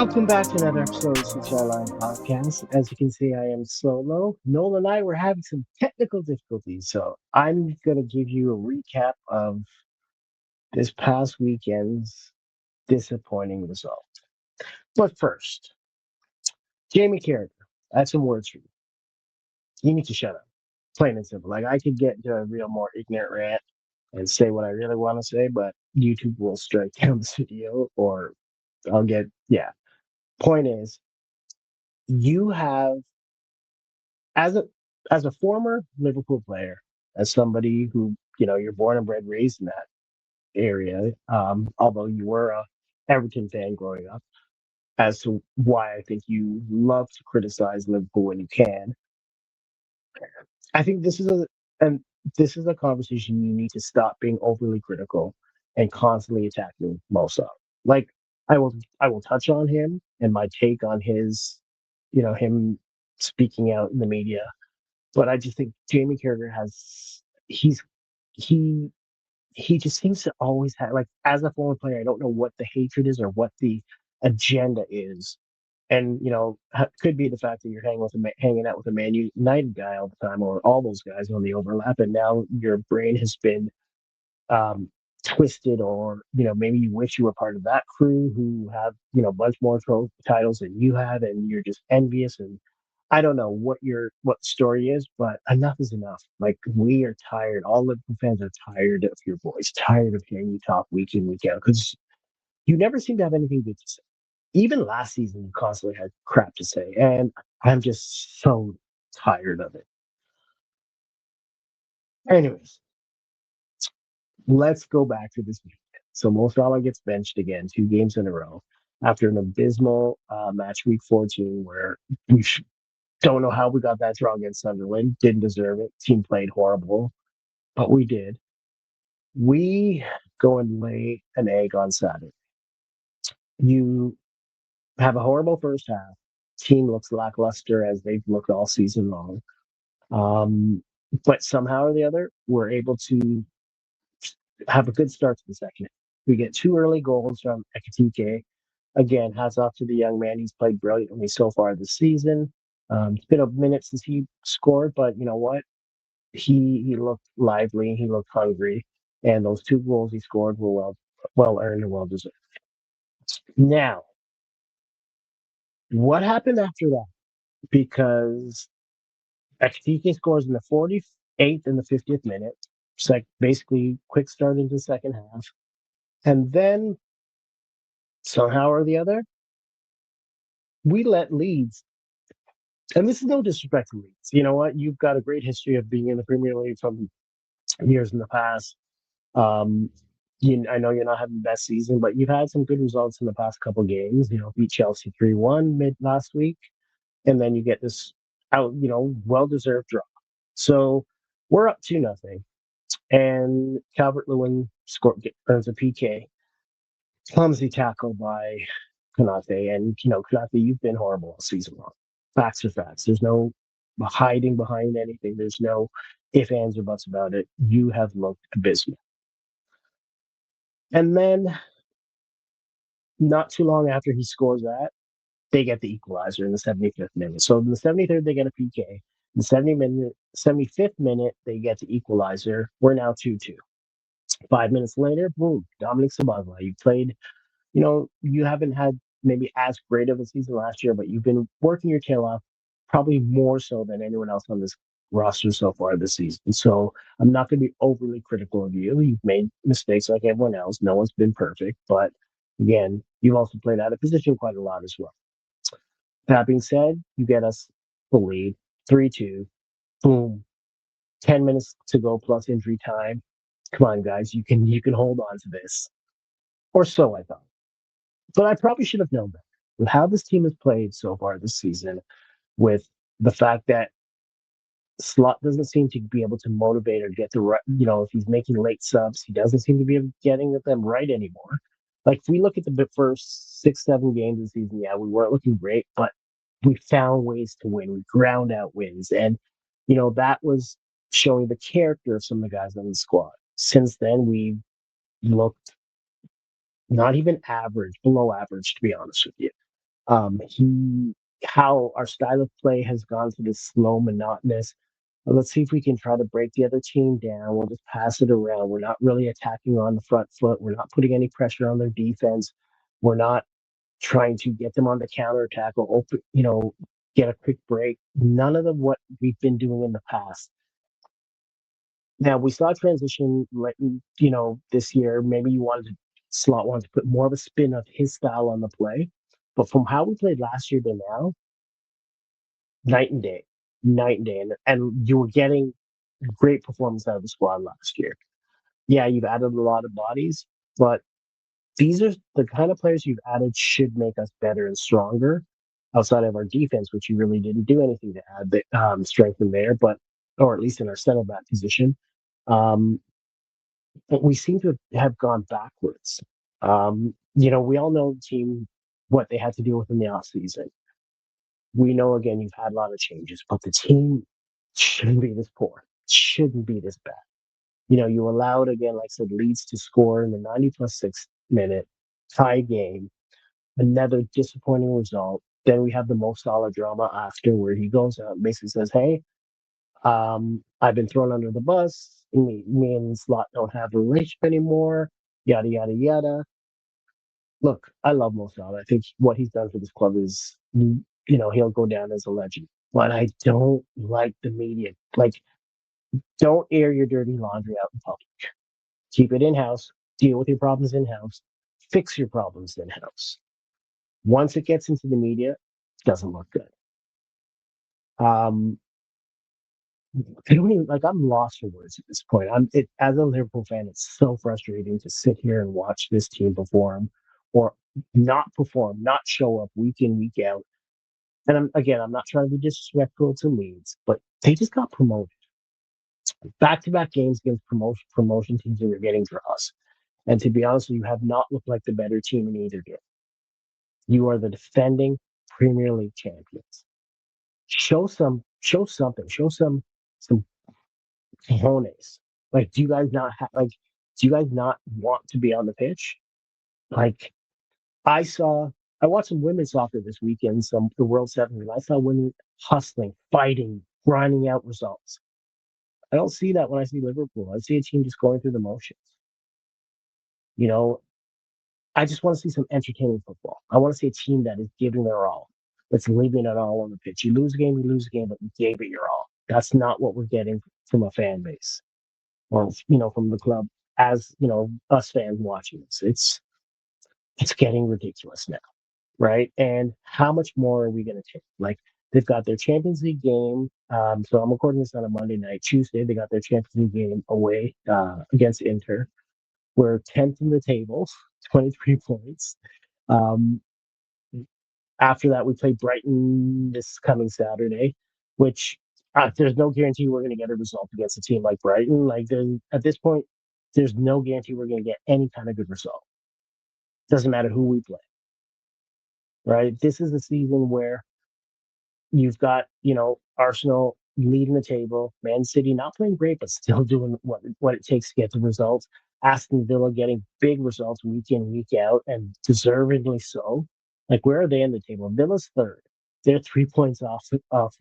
Welcome back to another episode of Switch Line Podcast. As you can see, I am solo. Noel and I were having some technical difficulties, so I'm going to give you a recap of this past weekend's disappointing result. But first, Jamie Carragher, I have some words for you. You need to shut up, plain and simple. Like, I could get into a real more ignorant rant and say what I really want to say, but YouTube will strike down this video, or I'll get, yeah. Point is, you have as a as a former Liverpool player, as somebody who you're born and bred, raised in that area, although you were a Everton fan growing up, as to why I think you love to criticize Liverpool when you can. I think and this is a conversation you need to stop being overly critical and constantly attacking Mo Salah. Like I will touch on him and my take on him speaking out in the media. But I just think Jamie Carragher he's he he just seems to always have, like, as a former player, I don't know what the hatred is or what the agenda is. And could be the fact that you're hanging out with a Man United guy all the time, or all those guys on the overlap, and now your brain has been um, twisted, or maybe you wish you were part of that crew who have a bunch more titles than you have, and you're just envious. And I don't know what the story is, but enough is enough. Like, we are tired. All Liverpool fans are tired of your voice, tired of hearing you talk week in, week out, because you never seem to have anything good to say. Even last season, you constantly had crap to say, and I'm just so tired of it. Anyways, let's go back to this weekend. So Mo Salah gets benched again, 2 games in a row, after an abysmal match week 14, where we don't know how we got that draw against Sunderland. Didn't deserve it. Team played horrible, but we did. We go and lay an egg on Saturday. You have a horrible first half. Team looks lackluster, as they've looked all season long. Um, but somehow or the other, we're able to have a good start to the second half. We get 2 early goals from Ekitike. Again, hats off to the young man. He's played brilliantly so far this season. It's been a minute since he scored, but you know what? He looked lively. He looked hungry, and those 2 goals he scored were well earned and well deserved. Now, what happened after that? Because Ekitike scores in the 48th and the 50th minute. It's like basically quick start into the second half. And then somehow or the other, we let Leeds, and this is no disrespect to Leeds. You know what? You've got a great history of being in the Premier League from years in the past. Um, I know you're not having the best season, but you've had some good results in the past couple games. Beat Chelsea 3-1 mid last week, and then you get this well deserved draw. So we're up 2-0, and Calvert Lewin earns a PK. Clumsy tackle by Konate. And, Konate, you've been horrible all season long. Facts are facts. There's no hiding behind anything. There's no if, ands, or buts about it. You have looked abysmal. And then, not too long after he scores that, they get the equalizer in the 75th minute. So in the 73rd, they get a PK. In the 75th minute, they get the equalizer. We're now 2-2. 5 minutes later, boom, Dominic Szoboszlai. You played, you haven't had maybe as great of a season last year, but you've been working your tail off, probably more so than anyone else on this roster so far this season. So I'm not going to be overly critical of you. You've made mistakes like everyone else. No one's been perfect, but again, you've also played out of position quite a lot as well. That being said, you get us the lead, 3-2, boom, 10 minutes to go plus injury time. Come on, guys, you can hold on to this. Or so I thought. But I probably should have known that. With how this team has played so far this season, with the fact that Slot doesn't seem to be able to motivate or get the right, if he's making late subs, he doesn't seem to be getting them right anymore. Like, if we look at the first 6-7 games of the season, yeah, we weren't looking great, but we found ways to win. We ground out wins. And, that was showing the character of some of the guys on the squad. Since then, we've looked not even average, below average, to be honest with you. He how our style of play has gone to this slow, monotonous. Let's see if we can try to break the other team down. We'll just pass it around. We're not really attacking on the front foot. We're not putting any pressure on their defense. We're not trying to get them on the counterattack or open, get a quick break. None of the what we've been doing in the past. Now we saw a transition, like this year. Maybe Slot wanted to put more of a spin of his style on the play, but from how we played last year to now, night and day, night and day, and you were getting great performance out of the squad last year. Yeah, you've added a lot of bodies, but these are the kind of players you've added should make us better and stronger outside of our defense, which you really didn't do anything to add the strengthen there, but or at least in our center back position. Um, but we seem to have gone backwards. We all know the team what they had to deal with in the offseason. We know again you've had a lot of changes, but the team shouldn't be this poor. Shouldn't be this bad. You allowed again, like I said, Leeds to score in the 90 plus 6 minute tie game. Another disappointing result. Then we have the Mo Salah drama after where he goes out and basically says, "Hey, I've been thrown under the bus. Me and Slot don't have a relationship anymore." Yada yada yada. Look, I love Mo Salah. I think what he's done for this club is, he'll go down as a legend. But I don't like the media. Like, don't air your dirty laundry out in public. Keep it in house. Deal with your problems in house. Fix your problems in house. Once it gets into the media, it doesn't look good. Um, I don't even like. I'm lost for words at this point. As a Liverpool fan. It's so frustrating to sit here and watch this team perform, not show up week in week out. And I'm not trying to be disrespectful to Leeds, but they just got promoted back to back games against promotion teams, and you're getting draws. And to be honest, you have not looked like the better team in either game. You are the defending Premier League champions. Show something, show some cojones. Like, do you guys not want to be on the pitch? Like, I saw, I watched some women's soccer this weekend, some the World Sevens, and I saw women hustling, fighting, grinding out results. I don't see that when I see Liverpool. I see a team just going through the motions. You know, I just want to see some entertaining football. I want to see a team that is giving their all, that's leaving it all on the pitch. You lose a game, but you gave it your all. That's not what we're getting from a fan base or from the club as us fans watching this. It's getting ridiculous now, right? And how much more are we going to take? Like, they've got their Champions League game. So I'm recording this on a Monday night. Tuesday they got their Champions League game away against Inter. We're 10th in the table, 23 points. Um, After that, we play Brighton this coming Saturday, which there's no guarantee we're going to get a result against a team like Brighton. Like, at this point, there's no guarantee we're going to get any kind of good result. Doesn't matter who we play, right? This is a season where you've got, Arsenal leading the table, Man City not playing great, but still doing what it takes to get the results. Aston Villa getting big results week in, week out, and deservedly so. Like, where are they in the table? Villa's third. They're 3 points off of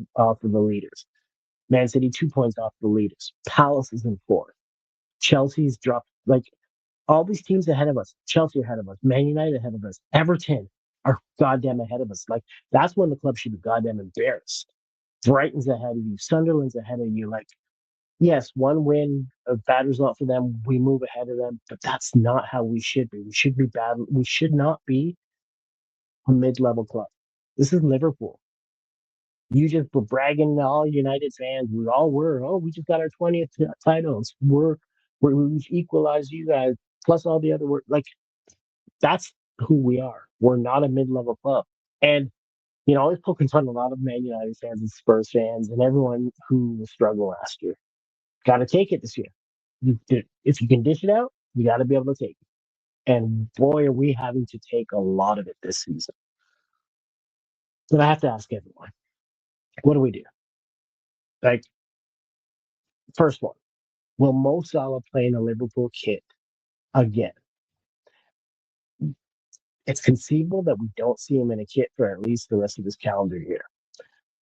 the leaders. Man City 2 points off the leaders. Palace is in fourth. Chelsea's dropped, like, all these teams ahead of us. Chelsea ahead of us. Man United ahead of us. Everton are goddamn ahead of us. Like, that's when the club should be goddamn embarrassed. Brighton's ahead of you. Sunderland's ahead of you. Like, yes, one win, a bad result for them, we move ahead of them, but that's not how we should be. We should be bad. We should not be a mid-level club. This is Liverpool. You just were bragging to all United fans. We all were. Oh, we just got our 20th titles. We equalized you guys plus all the other work. Like, that's who we are. We're not a mid-level club. And I was poking fun a lot of Man United fans and Spurs fans and everyone who struggled last year. Got to take it this year. If you can dish it out, you got to be able to take it. And boy, are we having to take a lot of it this season. But I have to ask everyone, what do we do? Like, first one, will Mo Salah play in a Liverpool kit again? It's conceivable that we don't see him in a kit for at least the rest of this calendar year.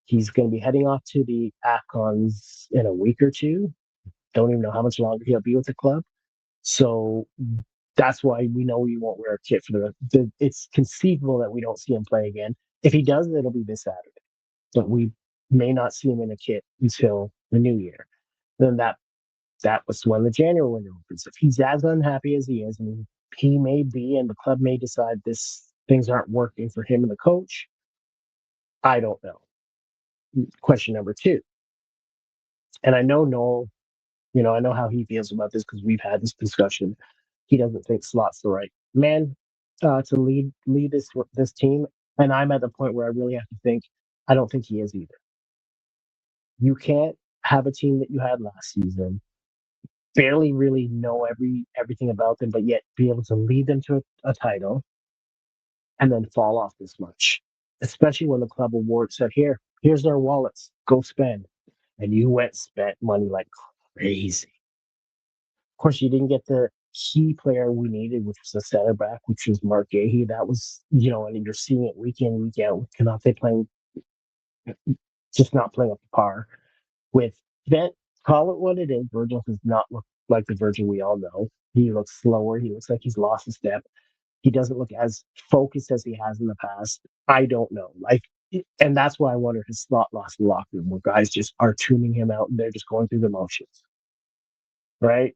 He's going to be heading off to the AFCONs in a week or two. Don't even know how much longer he'll be with the club. So that's why we know he won't wear a kit for it's conceivable that we don't see him play again. If he does, it'll be this Saturday. But we may not see him in a kit until the new year. Then that was when the January window opens. If he's as unhappy as he is, and he may be, and the club may decide this things aren't working for him and the coach, I don't know. Question number two, and I know Noel, I know how he feels about this because we've had this discussion. He doesn't think Slot's the right man to lead this team, and I'm at the point where I really have to think. I don't think he is either. You can't have a team that you had last season, barely really know everything about them, but yet be able to lead them to a title and then fall off this much. Especially when the club award said, here's our wallets, go spend. And you went spent money like crazy. Of course, you didn't get the key player we needed, which was a center back, which was Mark Gahey. That was, and you're seeing it week in, week out with Canate playing, just not playing up to par. With that, call it what it is. Virgil does not look like the Virgil we all know. He looks slower. He looks like he's lost a step. He doesn't look as focused as he has in the past. I don't know. And that's why I wonder if his Slot lost the locker room, where guys just are tuning him out and they're just going through the motions. Right?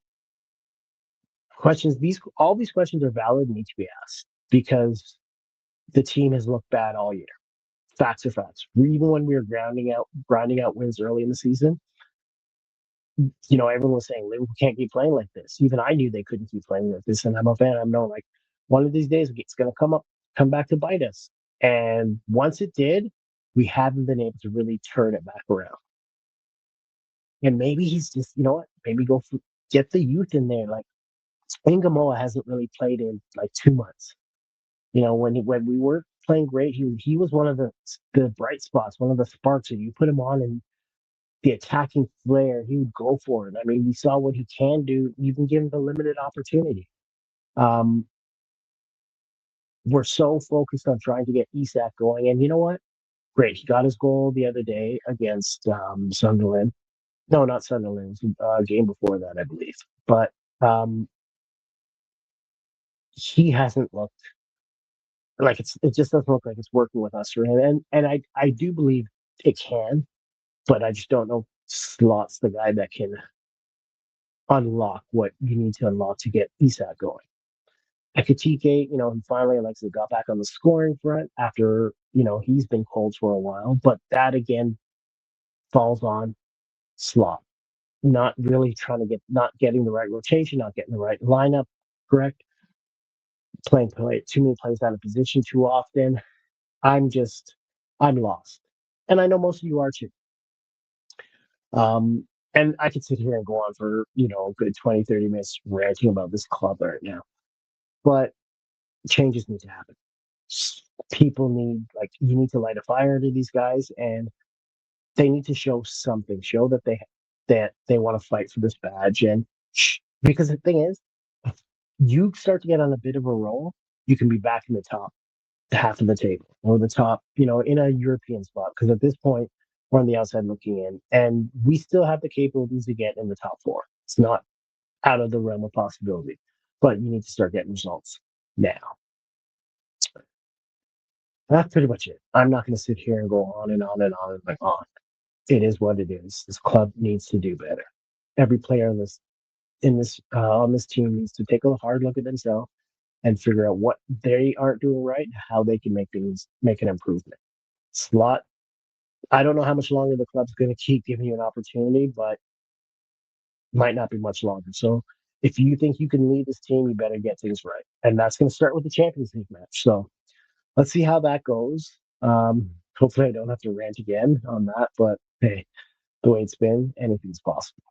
All these questions are valid and need to be asked because the team has looked bad all year. Facts are facts. Even when we were grinding out wins early in the season, everyone was saying Liverpool can't keep playing like this. Even I knew they couldn't keep playing like this, and I'm a fan. I'm known like one of these days it's going to come back to bite us. And once it did, we haven't been able to really turn it back around. And maybe he's just, maybe get the youth in there. Like Ingamoa hasn't really played in like 2 months. When we were playing great, he was one of the bright spots, one of the sparks. And you put him on, and the attacking flair, he would go for it. I mean, we saw what he can do. You can give him the limited opportunity. Um, we're so focused on trying to get Isak going, and you know what? Great, he got his goal the other day against Sunderland. No, not Sunderland. Game before that, I believe. But um, he hasn't looked like it just doesn't look like it's working with us for him. And I do believe it can, but I just don't know. Slot's the guy that can unlock what you need to unlock to get Isak going. Ekatike, he finally got back on the scoring front after, he's been cold for a while, but that again falls on Slot. Not really not getting the right rotation, not getting the right lineup correct, playing too many plays out of position too often. I'm lost. And I know most of you are too. And I could sit here and go on for, a good 20, 30 minutes ranting about this club right now. But changes need to happen. People you need to light a fire to these guys, and they need to show something, show that they want to fight for this badge. And because the thing is, you start to get on a bit of a roll, you can be back in the top half of the table or the top, in a European spot. Because at this point, we're on the outside looking in, and we still have the capabilities to get in the top four. It's not out of the realm of possibility, but you need to start getting results now. That's pretty much it. I'm not going to sit here and go on and on and on and on. It is what it is. This club needs to do better. Every player on this team needs to take a hard look at themselves and figure out what they aren't doing right, and how they can make an improvement. Slot, I don't know how much longer the club's going to keep giving you an opportunity, but might not be much longer. So if you think you can lead this team, you better get things right. And that's going to start with the Champions League match. So let's see how that goes. Hopefully I don't have to rant again on that, but hey, the way it's been, anything's possible.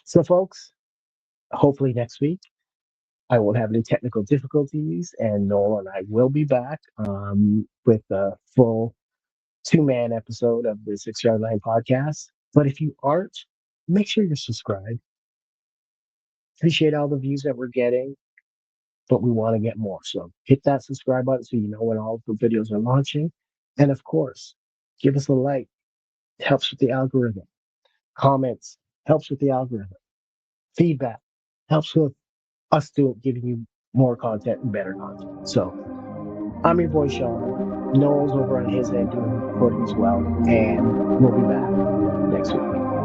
So folks, hopefully next week I won't have any technical difficulties, and Noel and I will be back with a full 2-man episode of the 6 Yard Line podcast. But if you aren't, make sure you're subscribed. Appreciate all the views that we're getting. but we want to get more. So hit that subscribe button so you know when all of the videos are launching. And of course, give us a like. It helps with the algorithm. Comments helps with the algorithm. Feedback helps with us giving you more content and better content. So I'm your boy Sean. Noel's over on his end doing the recording as well. And we'll be back next week.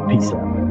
Peace out.